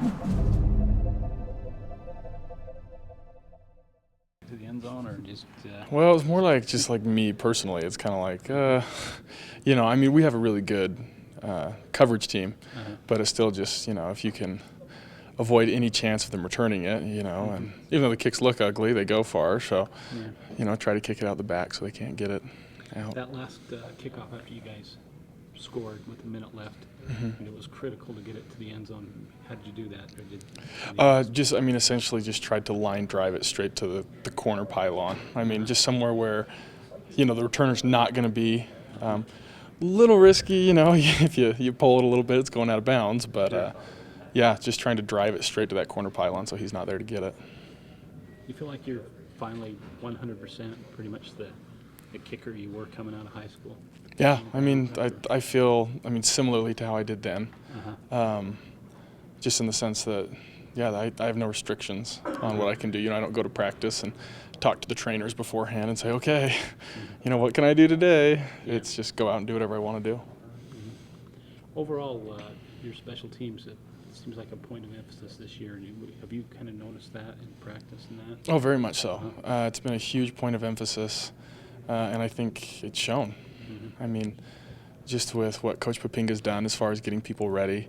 To the end zone, or just? Well, it's more like just like me personally. It's kind of like, I mean, we have a really good coverage team, but it's still just, if you can avoid any chance of them returning it, and even though the kicks look ugly, they go far. So, try to kick it out the back so they can't get it out. That last kickoff after you guys scored with a minute left, and it was critical to get it to the end zone. How did you do that? Or Essentially just tried to line drive it straight to the corner pylon. I mean, just somewhere where, the returner's not going to be a little risky, if you pull it a little bit, it's going out of bounds. But, just trying to drive it straight to that corner pylon so he's not there to get it. You feel like you're finally 100% pretty much the kicker you were coming out of high school? Yeah, I feel similarly to how I did then. Just in the sense that, I have no restrictions on what I can do. I don't go to practice and talk to the trainers beforehand and say, okay, what can I do today? It's just go out and do whatever I want to do. Overall, your special teams, it seems like a point of emphasis this year. Have you kind of noticed that in practice and that? Oh, very much so. It's been a huge point of emphasis, and I think it's shown. Just with what Coach Papinga's done as far as getting people ready,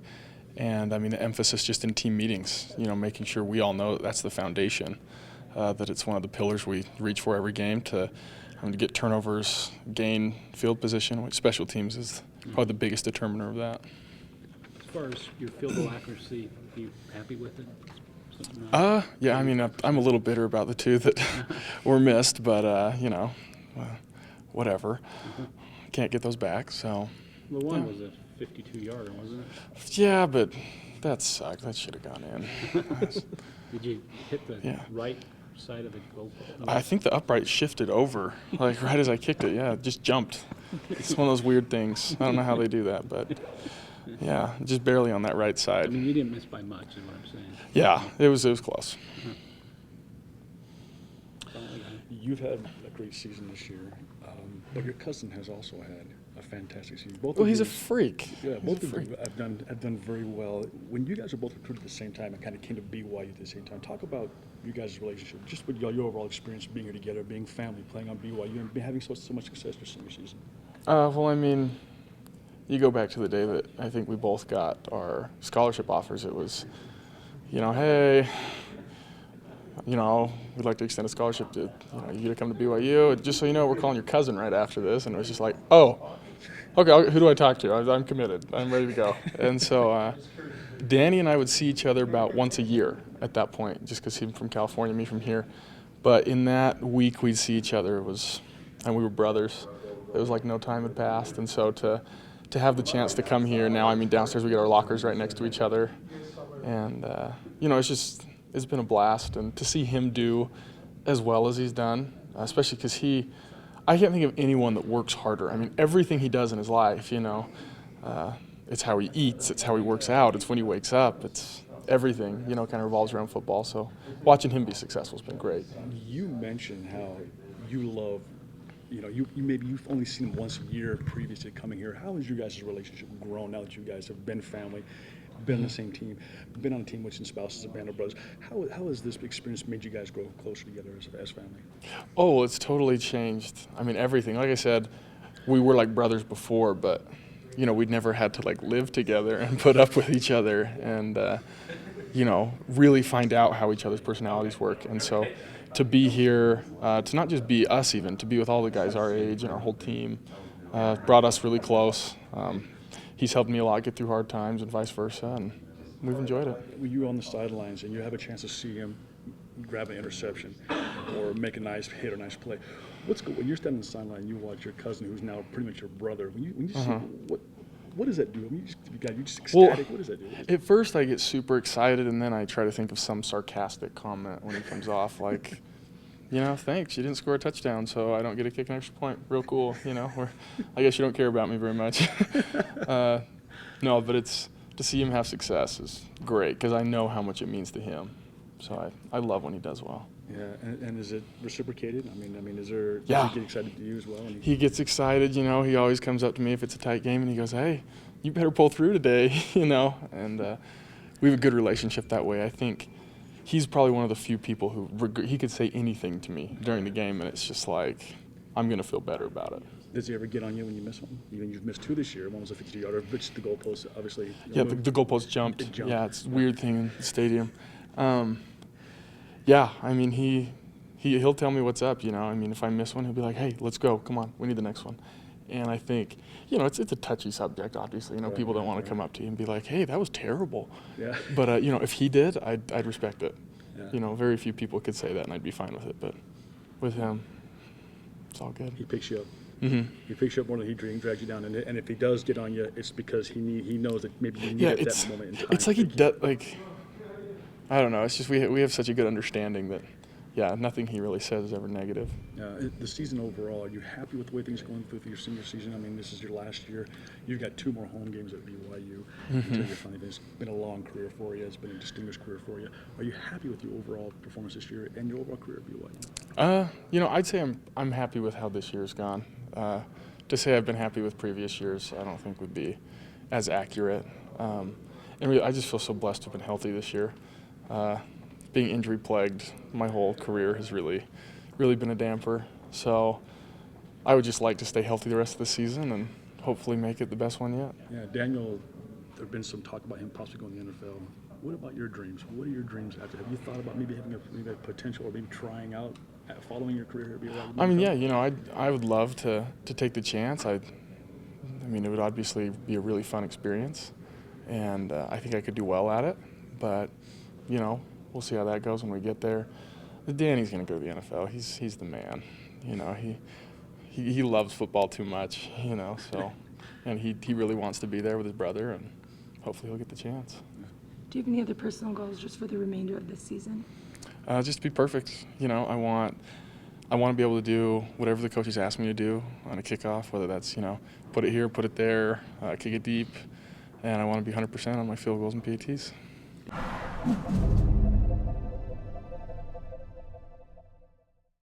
and the emphasis just in team meetings, making sure we all know that's the foundation, that it's one of the pillars we reach for every game to get turnovers, gain field position, which special teams is probably the biggest determiner of that. As far as your field goal accuracy, are you happy with it? I'm a little bitter about the two that were missed, but whatever. Can't get those back, so. The one was a 52-yarder, wasn't it? Yeah, but that sucked. That should have gone in. Did you hit the right side of the goal? I think the upright shifted over, like right as I kicked it. Yeah, it just jumped. It's one of those weird things. I don't know how they do that, but just barely on that right side. You didn't miss by much, is what I'm saying. Yeah, it was close. You've had a great season this year, but your cousin has also had a fantastic season. He's a freak. Yeah, both of you have done very well. When you guys are both recruited at the same time and kind of came to BYU at the same time, talk about you guys' relationship, just with your overall experience being here together, being family, playing on BYU, and having so much success your senior season. You go back to the day that I think we both got our scholarship offers. It was, hey, we'd like to extend a scholarship to, you to come to BYU. Just so you know, we're calling your cousin right after this. And it was just like, oh, okay, who do I talk to? I'm committed. I'm ready to go. And so Danny and I would see each other about once a year at that point, just because he's from California, me from here. But in that week we'd see each other, and we were brothers. It was like no time had passed. And so to have the chance to come here now, downstairs we get our lockers right next to each other. And, it's been a blast, and to see him do as well as he's done, especially because I can't think of anyone that works harder. Everything he does in his life, it's how he eats, it's how he works out, it's when he wakes up, it's everything, kind of revolves around football. So watching him be successful has been great. You mentioned how you love, you've only seen him once a year previously coming here. How has your guys' relationship grown now that you guys have been family? Been on the same team, been on a team with some spouses, a band of brothers. How has this experience made you guys grow closer together as family? Oh, it's totally changed. Everything. Like I said, we were like brothers before, but we'd never had to live together and put up with each other and really find out how each other's personalities work. And so to be here, to not just be us even, to be with all the guys our age and our whole team, brought us really close. He's helped me a lot get through hard times and vice versa, and we've enjoyed it. When you're on the sidelines and you have a chance to see him grab an interception or make a nice hit or nice play, what's good when you're standing on the sideline and you watch your cousin, who's now pretty much your brother, when you see what does that do? You just ecstatic. What does that do? At first I get super excited, and then I try to think of some sarcastic comment when he comes off, like, thanks, you didn't score a touchdown, so I don't get to kick an extra point. Real cool, or I guess you don't care about me very much. No, but to see him have success is great because I know how much it means to him. So I love when he does well. Yeah, and is it reciprocated? Does he get excited to you as well? He gets excited, he always comes up to me if it's a tight game and he goes, hey, you better pull through today, and we have a good relationship that way. I think he's probably one of the few people who he could say anything to me during the game, and it's just like I'm going to feel better about it. Does he ever get on you when you miss one? Even you've missed 2 this year. One was a 52-yarder, but the goalpost, obviously. Yeah, the goalpost jumped. It jumped. Yeah, it's a weird thing in the stadium. Yeah, I mean, he'll tell me what's up, you know. I mean, if I miss one, he'll be like, hey, let's go. Come on, we need the next one. And I think, you know, it's a touchy subject, obviously. You know, people don't want to come up to you and be like, hey, that was terrible. Yeah. But, you know, if he did, I'd respect it. Yeah. You know, very few people could say that, and I'd be fine with it. But with him, it's all good. He picks you up. Mm-hmm. He picks you up more than he drags you down. And if he does get on you, it's because he knows that maybe you need Yeah, it at it's that moment in time. it's like he does, like, I don't know. It's just we have such a good understanding that, yeah, nothing he really says is ever negative. The season overall, are you happy with the way things are going through your senior season? I mean, this is your last year. You've got 2 more home games at BYU until you're finally finished. It's been a long career for you. It's been a distinguished career for you. Are you happy with your overall performance this year and your overall career at BYU? You know, I'd say I'm happy with how this year's gone. To say I've been happy with previous years, I don't think would be as accurate. And really, I just feel so blessed to have been healthy this year. Being injury plagued my whole career has really been a damper. So I would just like to stay healthy the rest of the season and hopefully make it the best one yet. Yeah, Daniel, there have been some talk about him possibly going to the NFL. What about your dreams? What are your dreams after? Have you thought about maybe having a potential or maybe trying out, following your career here at BYU? I mean, yeah, you know, I would love to take the chance. I mean, it would obviously be a really fun experience, and I think I could do well at it. But, you know, we'll see how that goes when we get there. Danny's going to go to the NFL. He's the man. You know, he loves football too much, you know, so, and he really wants to be there with his brother, and hopefully he'll get the chance. Do you have any other personal goals just for the remainder of this season? Just to be perfect. You know, I want to be able to do whatever the coaches ask me to do on a kickoff, whether that's, you know, put it here, put it there, kick it deep, and I want to be 100% on my field goals and PATs.